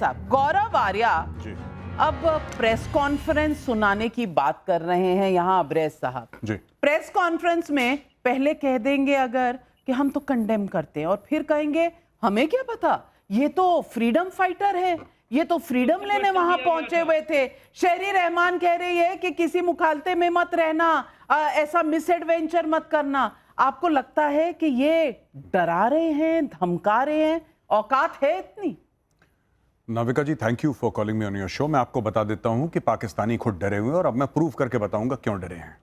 साहब, गौरव आर्या जी अब press conference सुनाने की बात कर रहे हैं यहाँ अब्रेज साहब जी प्रेस कॉन्फ्रेंस में पहले कह देंगे अगर कि हम तो कंडेम करते हैं और फिर कहेंगे हमें क्या पता, ये तो फ्रीडम फाइटर है, ये तो फ्रीडम लेने वहां पहुंचे हुए थे। शहरी रहमान कह रही है कि किसी मुखालते में मत रहना, ऐसा मिस एडवेंचर मत करना। आपको लगता है कि ये डरा रहे हैं, धमका रहे हैं? औकात है इतनी? Navika ji, thank you for calling me on your show. मैं आपको बता देता हूं कि पाकिस्तानी खुद डरे हुए हैं और अब मैं प्रूव करके बताऊंगा क्यों डरे हैं।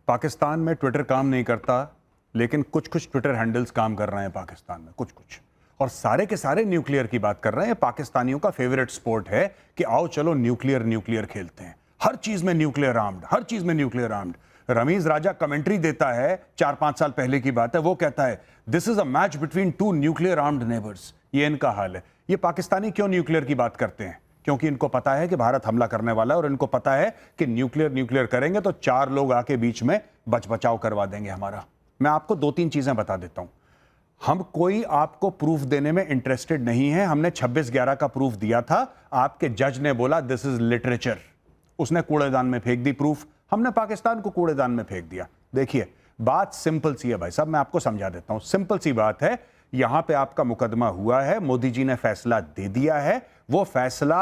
पाकिस्तान में ट्विटर काम नहीं करता, लेकिन कुछ कुछ ट्विटर हैंडल्स काम कर रहे हैं पाकिस्तान में, कुछ कुछ, और सारे के सारे न्यूक्लियर की बात कर रहे हैं। पाकिस्तानियों का फेवरेट स्पोर्ट है कि आओ चलो न्यूक्लियर खेलते हैं, हर चीज में न्यूक्लियर आर्म्ड, हर चीज में न्यूक्लियर आर्म्ड। रमीज राजा कमेंट्री देता है, 4-5 साल पहले की बात है, वो कहता है this is a match between 2 nuclear armed neighbours. ये इनका हाल है। ये पाकिस्तानी क्यों न्यूक्लियर की बात करते हैं? क्योंकि इनको पता है कि भारत हमला करने वाला है और इनको पता है कि न्यूक्लियर करेंगे तो 4 लोग आके बीच में बचाव करवा देंगे हमारा। मैं आपको 2-3 चीजें बता देता हूं। हम कोई आपको प्रूफ देने में इंटरेस्टेड नहीं है। हमने 26/11 का प्रूफ दिया था, आपके जज ने बोला दिस इज लिटरेचर, उसने कूड़ेदान में फेंक दी प्रूफ। हमने पाकिस्तान को कूड़ेदान में फेंक दिया। देखिए, बात सिंपल सी है भाई साहब, मैं आपको समझा देता हूं। सिंपल सी बात है, यहां पे आपका मुकदमा हुआ है, मोदी जी ने फैसला दे दिया है, वो फैसला,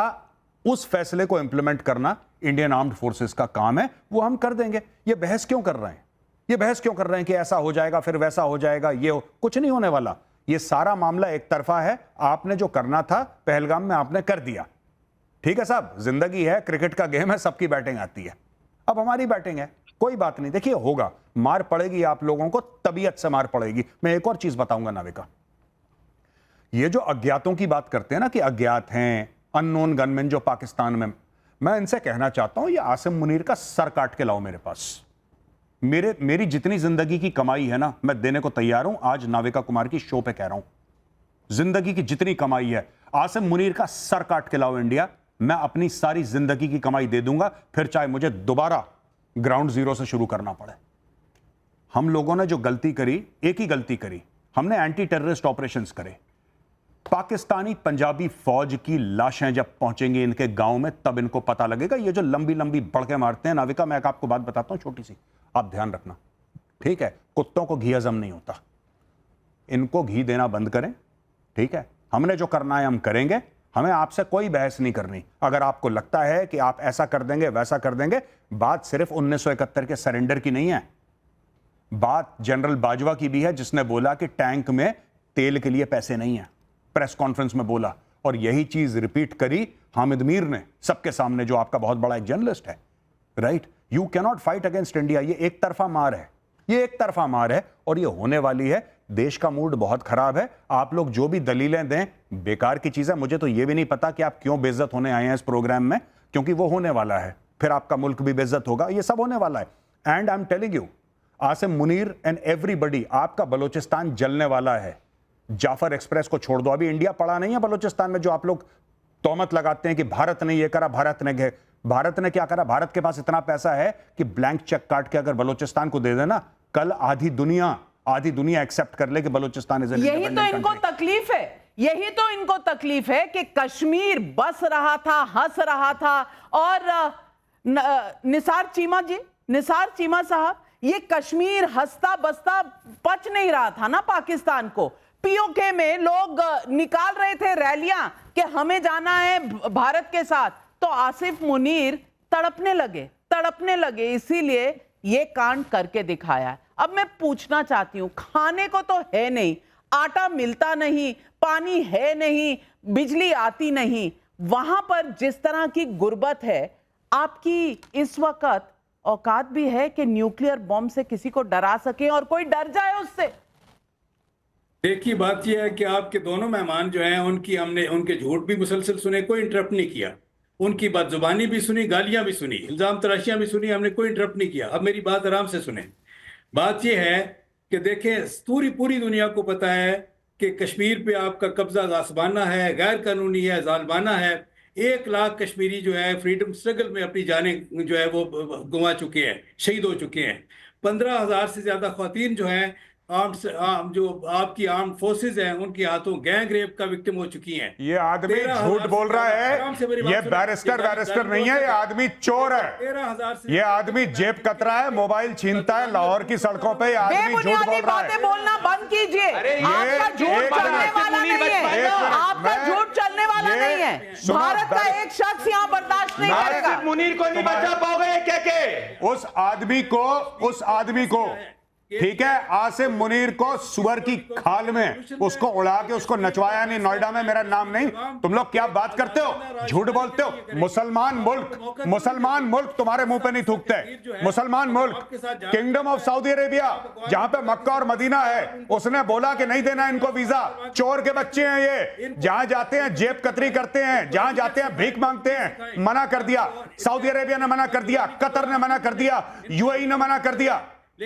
उस फैसले को इंप्लीमेंट करना इंडियन आर्म्ड फोर्सेस का काम है, वो हम कर देंगे। ये बहस क्यों कर रहे हैं? ये बहस क्यों कर रहे हैं कि ऐसा हो जाएगा फिर वैसा हो जाएगा? कुछ नहीं होने वाला। ये सारा मामला एक तरफा है। आपने जो करना था पहलगाम में आपने कर दिया, ठीक है साहब। जिंदगी है, क्रिकेट का गेम है, सबकी बैटिंग आती है। अब हमारी बैटिंग है, कोई बात नहीं। देखिए, होगा, मार पड़ेगी आप लोगों को, तबीयत से मार पड़ेगी। मैं एक और चीज बताऊंगा नाविका, ये जो अज्ञातों की बात करते हैं ना कि अज्ञात हैं, अननोन गनमैन जो पाकिस्तान में, मैं इनसे कहना चाहता हूं ये आसिम मुनीर का सर काट के लाओ मेरे पास। मेरी जितनी जिंदगी की कमाई है ना, मैं देने को तैयार हूं। आज नाविका कुमार की शो पे कह रहा हूं, जिंदगी की जितनी कमाई है, आसिम मुनीर का सर काट के लाओ इंडिया, मैं अपनी सारी जिंदगी की कमाई दे दूंगा, फिर चाहे मुझे दोबारा ग्राउंड जीरो से शुरू करना पड़े। हम लोगों ने जो गलती करी, एक ही गलती करी, हमने एंटी टेररिस्ट ऑपरेशंस करे। पाकिस्तानी पंजाबी फौज की लाशें जब पहुंचेंगी इनके गांव में, तब इनको पता लगेगा। ये जो लंबी लंबी बड़के मारते हैं नाविका, मैं आपको बात बताता हूं छोटी सी, आप ध्यान रखना, ठीक है? कुत्तों को घी हजम नहीं होता, इनको घी देना बंद करें, ठीक है? हमने जो करना है हम करेंगे, हमें आपसे कोई बहस नहीं करनी। अगर आपको लगता है कि आप ऐसा कर देंगे वैसा कर देंगे, बात सिर्फ 1971 के सरेंडर की नहीं है, बात जनरल बाजवा की भी है, जिसने बोला कि टैंक में तेल के लिए पैसे नहीं है, प्रेस कॉन्फ्रेंस में बोला। और यही चीज रिपीट करी हामिद मीर ने सबके सामने, जो आपका बहुत बड़ा एक जर्नलिस्ट है, right? You cannot fight against India. ये एक तरफा मार है, ये एक तरफा मार है और ये होने वाली है। देश का मूड बहुत खराब है। आप लोग जो भी दलीलें दें, बेकार की चीज है। मुझे तो ये भी नहीं पता कि आप क्यों बेइज्जत होने आए हैं इस प्रोग्राम में, क्योंकि वो होने वाला है, फिर आपका मुल्क भी बेइज्जत होगा, ये सब होने वाला है। And I am telling you, Asim Munir and everybody, आपका बलूचिस्तान जलने वाला है। जाफर एक्सप्रेस को छोड़ दो, अभी इंडिया पड़ा नहीं है बलूचिस्तान में। जो आप लोग तोहमत लगाते हैं कि भारत ने ये करा, भारत ने क्या करा? भारत के पास इतना पैसा है कि ब्लैंक चेक काट के अगर बलूचिस्तान को दे देना, कल आधी दुनिया एक्सेप्ट कर ले कि बलूचिस्तान इज एन यही तो इनको तकलीफ है, यही तो इनको तकलीफ है कि कश्मीर बस रहा था, हंस रहा था। और निसार चीमा साहब, ये कश्मीर हंसता बसता पच नहीं रहा था ना पाकिस्तान को। पीओके में लोग निकाल रहे थे रैलियां कि हमें जाना है भारत के साथ, तो आसिफ मुनीर तड़पने लगे, इसीलिए ये कांड करके दिखाया। अब मैं पूछना चाहती हूं, खाने को तो है नहीं, आटा मिलता नहीं, पानी है नहीं, बिजली आती नहीं, वहां पर जिस तरह की गुर्बत है, आपकी इस वक्त औकात भी है कि न्यूक्लियर बॉम्ब से किसी को डरा सके और कोई डर जाए उससे? देखिए, बात यह है कि आपके दोनों मेहमान जो हैं, हमने उनके झूठ भी मुसलसल सुने, कोई इंटरप्ट नहीं किया। उनकी बदजुबानी भी सुनी, गालियां भी सुनी, इल्जाम तराशियां भी सुनी, हमने कोई इंटरप्ट नहीं किया। अब मेरी बात आराम से सुने। बात यह है कि देखें, पूरी दुनिया को पता है कि कश्मीर पे आपका कब्जा गासबाना है, गैर कानूनी है, जालमाना है। 1 लाख कश्मीरी जो है फ्रीडम स्ट्रगल में अपनी जानें जो है वो गंवा चुके हैं, शहीद हो चुके हैं। 15,000 से ज्यादा ख्वातीन जो हैं जो आपकी आर्म फोर्सेज हैं उनके हाथों गैंग रेप का विक्टिम हो चुकी हैं। ये आदमी 13,000 झूठ बोल रहा आराम से मेरी है। बात ये सुनो। बैरिस्टर ये वैरिस्टर नहीं है, ये आदमी चोर है। 13,000 से ये आदमी जेब कतरा है, मोबाइल छीनता है। लाहौर की सड़कों पे ये आदमी झूठ बेबुनियादी बोल रहा बातें है। बोलना बंद कीजिए। आपका झूठ एक चलने मिनट, वाला नहीं है। आपका मैं- झूठ चलने वाला ये- नहीं है। सुनो, भारत का एक शख्स यहाँ बर्दाश्त नहीं मैं- करेगा। मुनीर को नहीं बचा पाओगे क्या के? उस आदमी को ठीक है, आसिम मुनीर को सुअर की खाल में उसको उड़ा के उसको नचवाया नहीं। नोएडा में मेरा नाम नहीं। तुम लोग क्या बात करते हो, झूठ बोलते हो। मुसलमान मुल्क तुम्हारे मुंह पे नहीं थूकते। मुसलमान मुल्क किंगडम ऑफ सऊदी अरेबिया जहां पे मक्का और मदीना है, उसने बोला कि नहीं देना इनको वीजा। चोर के बच्चे हैं ये, जहां जाते हैं जेब कतरी करते हैं, जहां जाते हैं भीख मांगते हैं। मना कर दिया, सऊदी अरेबिया ने मना कर दिया, कतर ने मना कर दिया, यूएई ने मना कर दिया,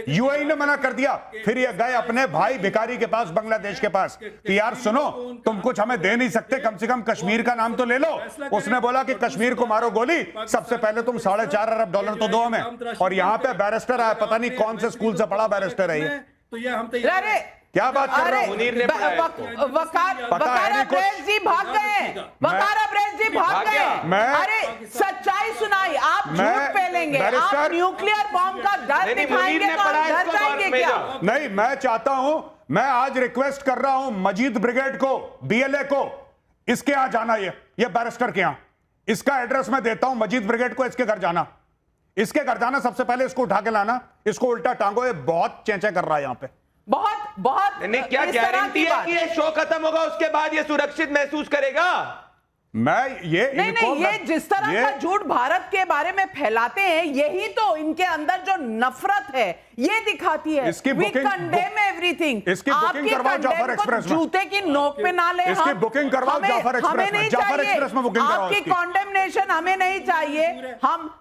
यूएई ने मना कर दिया। फिर ये गए अपने भाई भिखारी के पास, बांग्लादेश के पास, कि यार सुनो, तुम कुछ हमें दे नहीं सकते, कम से कम कश्मीर का नाम तो ले लो। उसने बोला कि कश्मीर को मारो गोली, सबसे पहले तुम $4.5 अरब तो दो हमें। और यहां पे बैरिस्टर आया, पता नहीं कौन से स्कूल से पढ़ा बैरिस्टर है ये। तो ये हम अरे क्या बात कर रहे हो? मुनीर ने पढ़ा है इसको। वकार अब्रेज जी भाग गए। वकार अब्रेज जी भाग भाग गया। गए। अरे सच्चाई सुनाई, आप झूठ फैलेंगे, आप बैरिस्टर- न्यूक्लियर बॉम्ब का डर नहीं, दिखाएंगे मुनीर ने तो पढ़ा हम है डर इसको जाएंगे नॉर्थ क्या? में नहीं, मैं चाहता हूं, मैं आज रिक्वेस्ट कर रहा हूं मजीद ब्रिगेड को, बीएलए को, इसके यहां जाना। ये बैरिस्टर के यहां, इसका एड्रेस मैं देता हूं। मजीद ब्रिगेड को इसके घर जाना, इसके घर जाना, सबसे पहले इसको उठा के लाना, इसको उल्टा टांगो। ये बहुत चेंचे कर रहा है यहां पे। बहुत नहीं, क्या इस तरह गारंटी की है बात। कि ये शो खत्म होगा उसके बाद ये सुरक्षित महसूस करेगा? मैं ये नहीं इनको नहीं, ये जिस तरह ये- का झूठ भारत के बारे में फैलाते हैं, यही तो इनके अंदर जो नफरत है ये दिखाती है। इसकी We बुकिंग- condemn everything। इसकी बुकिंग आपकी करवाओ condemn जाफर को एक्सप्रेस में। जूते की नोक पे ना ले। इसकी बुकिंग करवाओ हमें- जाफर एक्सप्रेस हमें में। नहीं जाफर चाहिए। एक्सप्रेस में बुकिंग कराओ आपकी इसकी। कॉन्डेमनेशन हमें नहीं चाहिए। हम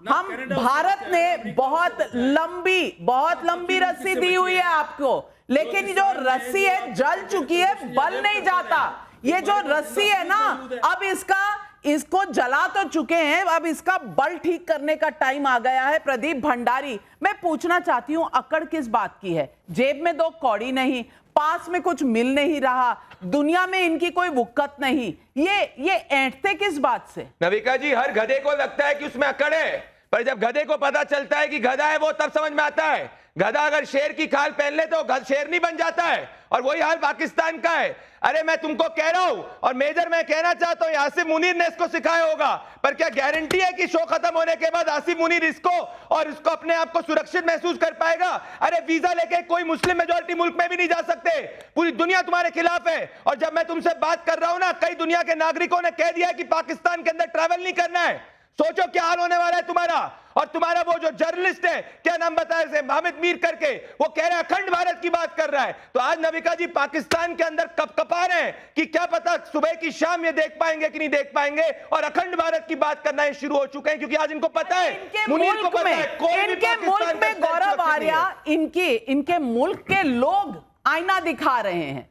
भारत ने बहुत लंबी रस्सी दी हुई है आपको, लेकिन जो रस्सी है जल चुकी है, बल नहीं जाता। ये जो रस्सी है ना, अब इसको जला तो चुके हैं, अब इसका बल ठीक करने का टाइम आ गया है। प्रदीप भंडारी, मैं पूछना चाहती हूं, अकड़ किस बात की है? जेब में 2 कौड़ी नहीं, पास में कुछ मिल नहीं रहा, दुनिया में इनकी कोई वुक्कत नहीं, ये ऐंठते किस बात से? नविका जी, हर गधे को लगता है कि उसमें अकड़ है, पर जब गधे को पता चलता है कि गधा है, वो तब समझ में आता है। गधा अगर शेर की खाल पहन ले तो शेर नहीं बन जाता है, और वही हाल पाकिस्तान का है। अरे मैं तुमको कह रहा हूं, और मेजर मैं कहना चाहता हूं, आसिफ मुनीर ने इसको सिखाया होगा, पर क्या गारंटी है कि शो खत्म होने के बाद आसिफ मुनीर इसको अपने आप को सुरक्षित महसूस कर पाएगा? अरे वीजा लेके कोई मुस्लिम मेजोरिटी मुल्क में भी नहीं जा सकते, पूरी दुनिया तुम्हारे खिलाफ है। और जब मैं तुमसे बात कर रहा हूं ना, कई दुनिया के नागरिकों ने कह दिया कि पाकिस्तान के अंदर ट्रैवल नहीं करना है। सोचो क्या हाल होने वाला है तुम्हारा। और तुम्हारा वो जो जर्नलिस्ट है, क्या नाम बताया इसे, हामिद मीर करके, वो कह रहा है अखंड भारत की बात कर रहा है। तो आज नविका जी पाकिस्तान के अंदर कपा रहे हैं कि क्या पता सुबह की शाम ये देख पाएंगे कि नहीं देख पाएंगे, और अखंड भारत की बात करना ही शुरू हो चुके हैं, क्योंकि आज इनको पता है, मुनीर को पता है, कोई भी इनके पाकिस्तान मुल्क में का गौरव सुरक्षित नहीं है। आर्या, इनके मुल्क के लोग आईना दिखा रहे हैं।